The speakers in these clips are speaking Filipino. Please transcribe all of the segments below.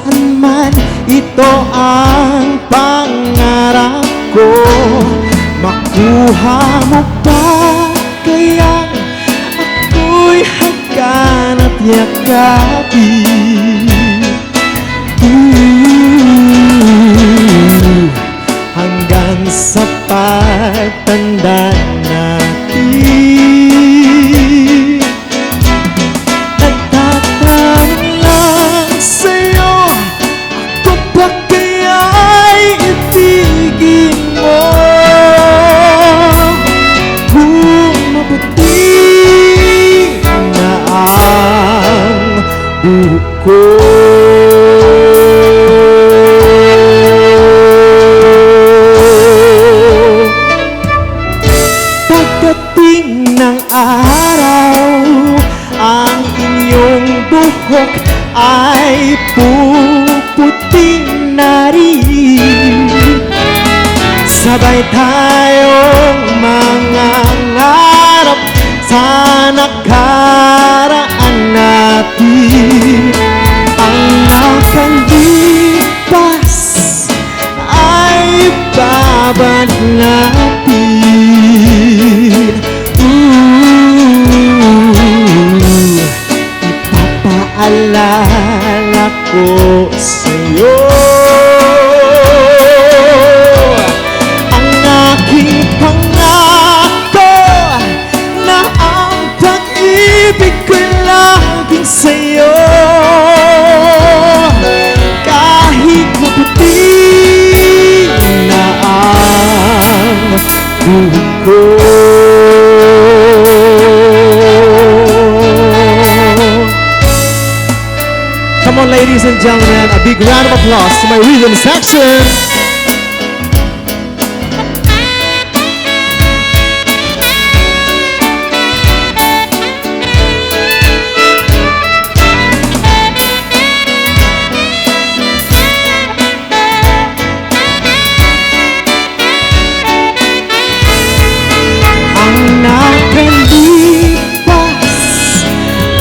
saan man, ito ang pangarap ko. Makuha mo ba kaya ako'y hanggan at yakapin? Hanggang sa pagtanda natin. Nagtatanong lang sa'yo, ako ba kaya'y ibigin mo? Kung mabuti na ang buko. Pagdating ng araw, ang inyong buhok ay puputi na rin. Sabay tayong mangangarap sa nakaraan natin. Ang nakalipas ay babalik natin. Ipapaalala ko sa'yo ang aking pangako na ang pag-ibig ko'y laging sa'yo. Kahit maputi na ang buhok ko. Come on, ladies and gentlemen, a big round of applause to my rhythm section. Ang nakalipas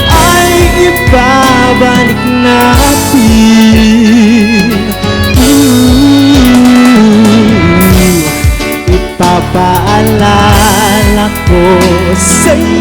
ay ibabalik natin. Ipapaalala ko sa'yo